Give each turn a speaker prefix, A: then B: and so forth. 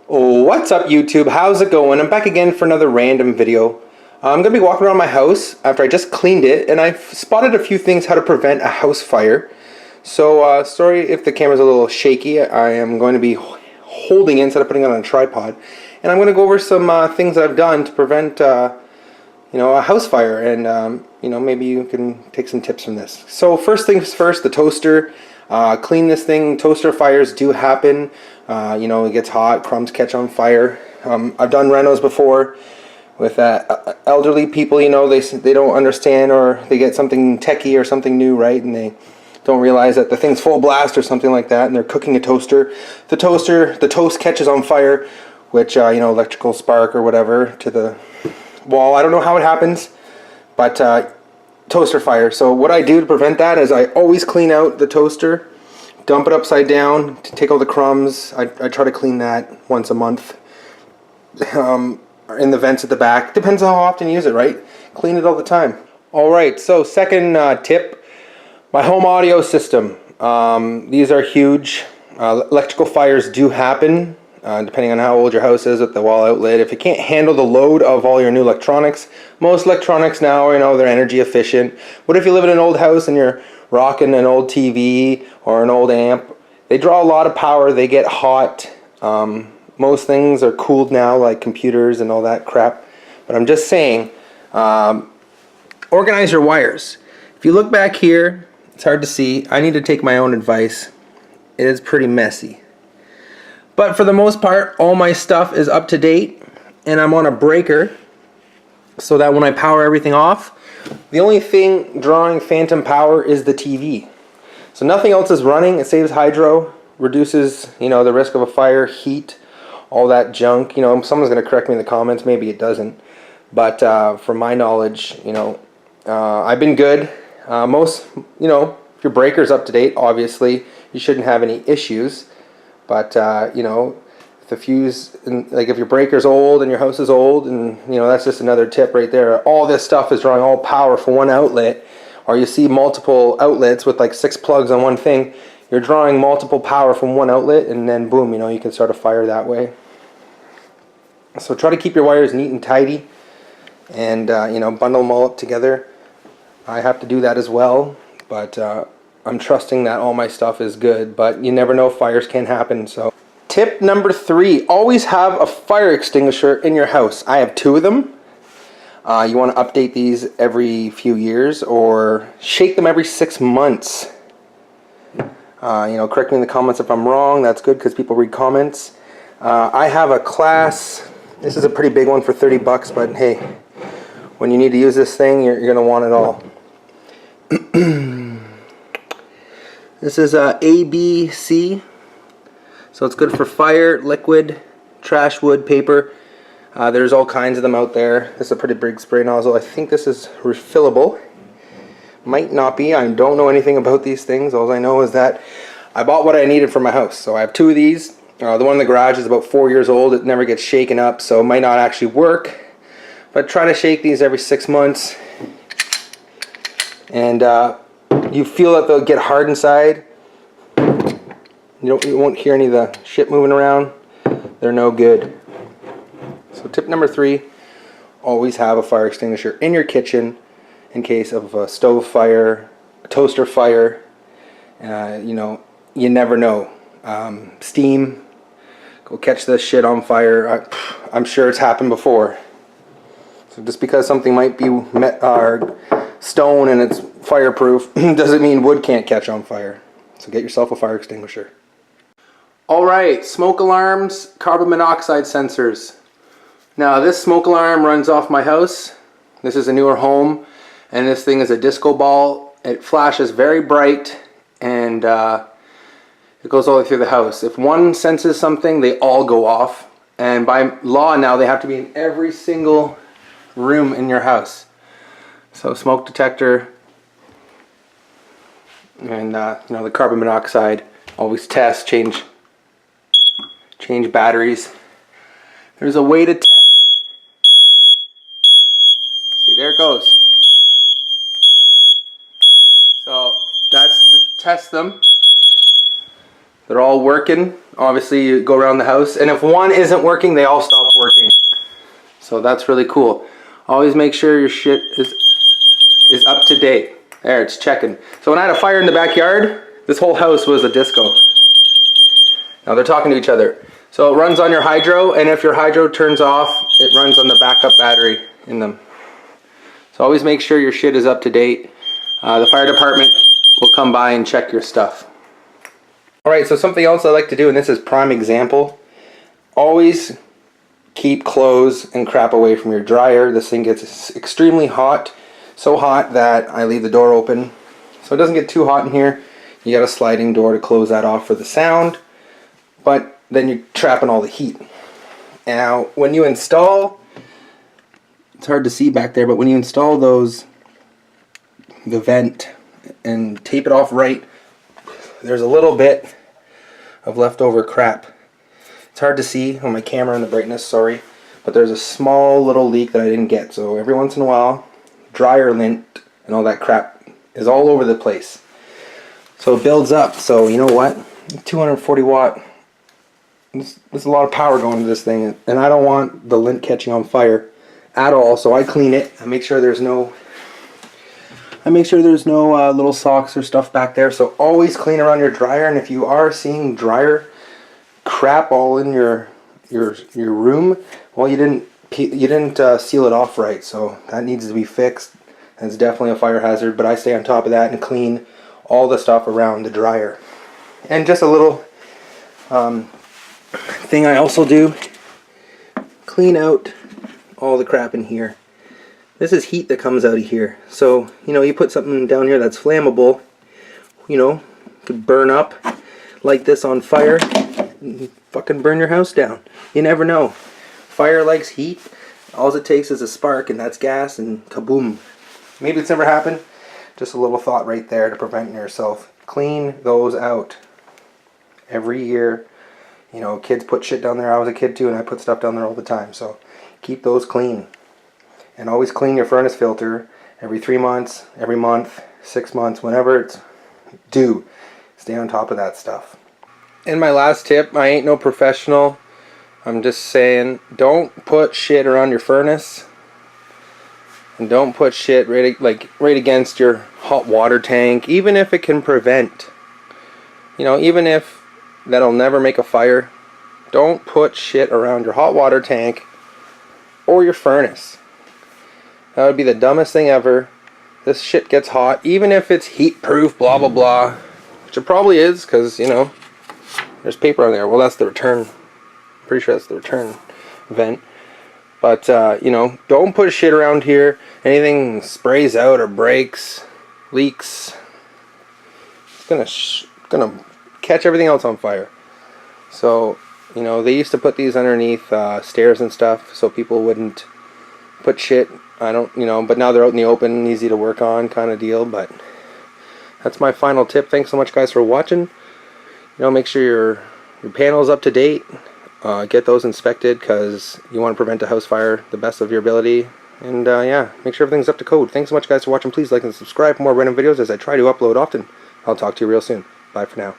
A: Oh, what's up YouTube? How's it going? I'm back again for another random video. I'm going to be walking around my house after I just cleaned it, and I've spotted a few things how to prevent a house fire. So, sorry if the camera's a little shaky. I am going to be holding it instead of putting it on a tripod. And I'm going to go over some things that I've done to prevent, a house fire. And, maybe you can take some tips from this. So, first things first, the toaster. Clean this thing. Toaster fires do happen. It gets hot, crumbs catch on fire. I've done renos before with elderly people. They don't understand, or they get something techie or something new, right, and they don't realize that the thing's full blast or something like that, and they're cooking a toaster. The toast catches on fire, which electrical spark or whatever to the wall. I don't know how it happens, but toaster fire. So what I do to prevent that is I always clean out the toaster, dump it upside down to take all the crumbs. I try to clean that once a month. In the vents at the back. Depends on how often you use it, right? Clean it all the time. Alright, so second tip, my home audio system. These are huge. Electrical fires do happen, depending on how old your house is with the wall outlet. If it can't handle the load of all your new electronics, most electronics now, they're energy efficient. What if you live in an old house and you're rocking an old TV or an old amp? They draw a lot of power, they get hot. Most things are cooled now, like computers and all that crap. But I'm just saying, organize your wires. If you look back here, it's hard to see. I need to take my own advice. It is pretty messy. But for the most part, all my stuff is up to date, and I'm on a breaker so that when I power everything off, the only thing drawing phantom power is the TV. So nothing else is running. It saves hydro, reduces the risk of a fire, heat, all that junk. Someone's going to correct me in the comments. Maybe it doesn't. But from my knowledge, I've been good. If your breaker's up to date, obviously, you shouldn't have any issues. But, if the fuse, if your breaker's old and your house is old, and, that's just another tip right there. All this stuff is drawing all power from one outlet, or you see multiple outlets with like 6 plugs on one thing. You're drawing multiple power from one outlet, and then boom, you can start a fire that way. So try to keep your wires neat and tidy, and bundle them all up together. I have to do that as well, but I'm trusting that all my stuff is good, but you never know, fires can happen. So tip number 3, always have a fire extinguisher in your house. I have 2 of them. You want to update these every few years, or shake them every 6 months. Correct me in the comments if I'm wrong. That's good because people read comments. I have a class. This is a pretty big one for 30 bucks, but hey, when you need to use this thing, you're going to want it all. This is ABC. So it's good for fire, liquid, trash, wood, paper. There's all kinds of them out there. This is a pretty big spray nozzle. I think this is refillable. Might not be. I don't know anything about these things. All I know is that I bought what I needed for my house. So I have 2 of these. The one in the garage is about 4 years old. It never gets shaken up, so it might not actually work. But try to shake these every 6 months. And you feel that they'll get hard inside. You won't hear any of the shit moving around. They're no good. So tip number 3, always have a fire extinguisher in your kitchen in case of a stove fire, a toaster fire. You never know. Steam, go catch this shit on fire. I'm sure it's happened before. So just because something might be stone and it's fireproof doesn't mean wood can't catch on fire. So get yourself a fire extinguisher. Alright, smoke alarms, carbon monoxide sensors. Now this smoke alarm runs off my house. This is a newer home, and this thing is a disco ball. It flashes very bright, and it goes all the way through the house. If one senses something, they all go off. And by law now, they have to be in every single room in your house. So smoke detector, and the carbon monoxide. Always test, change batteries. There's a way to see, there it goes. So that's to test them. They're all working. Obviously you go around the house, and if one isn't working, they all stop working. So that's really cool. Always make sure your shit is up to date. There, it's checking. So when I had a fire in the backyard, this whole house was a disco. Now they're talking to each other. So it runs on your hydro, and if your hydro turns off, it runs on the backup battery in them. So always make sure your shit is up to date. The fire department will come by and check your stuff. Alright, so something else I like to do, and this is prime example. Always keep clothes and crap away from your dryer. This thing gets extremely hot. So hot that I leave the door open. So it doesn't get too hot in here. You got a sliding door to close that off for the sound. But then you're trapping all the heat. Now, when you install, it's hard to see back there, but when you install the vent and tape it off right, there's a little bit of leftover crap. It's hard to see on my camera and the brightness, sorry, but there's a small little leak that I didn't get. So every once in a while, dryer lint and all that crap is all over the place. So it builds up. So you know what? 240 watt. There's a lot of power going to this thing, and I don't want the lint catching on fire at all. So I clean it. I make sure there's no little socks or stuff back there. So always clean around your dryer. And if you are seeing dryer crap all in your room, well, you didn't seal it off right. So that needs to be fixed. It's definitely a fire hazard. But I stay on top of that and clean all the stuff around the dryer. And just a little thing I also do, clean out all the crap in here. This is heat that comes out of here. So, you know, you put something down here that's flammable, you know, could burn up like this on fire and fucking burn your house down. You never know. Fire likes heat. All it takes is a spark, and that's gas, and kaboom. Maybe it's never happened. Just a little thought right there to prevent yourself. Clean those out every year. You know, kids put shit down there. I was a kid too, and I put stuff down there all the time. So keep those clean. And always clean your furnace filter every 3 months, every month, 6 months, whenever it's due. Stay on top of that stuff. And my last tip, I ain't no professional. I'm just saying, don't put shit around your furnace. And don't put shit right against your hot water tank, even if it can prevent. You know, even if that'll never make a fire. Don't put shit around your hot water tank or your furnace. That would be the dumbest thing ever. This shit gets hot, even if it's heat proof, blah blah blah, which it probably is, because you know there's paper on there. Well, that's the return. I'm pretty sure that's the return vent. But you know, don't put shit around here. Anything sprays out or breaks, leaks, it's gonna catch everything else on fire. So, you know, they used to put these underneath stairs and stuff so people wouldn't put shit. But now they're out in the open, easy to work on kind of deal. But that's my final tip. Thanks so much, guys, for watching. You know, make sure your panel's up to date. Get those inspected, because you want to prevent a house fire the best of your ability. And yeah, make sure everything's up to code. Thanks so much, guys, for watching. Please like and subscribe for more random videos as I try to upload often. I'll talk to you real soon. Bye for now.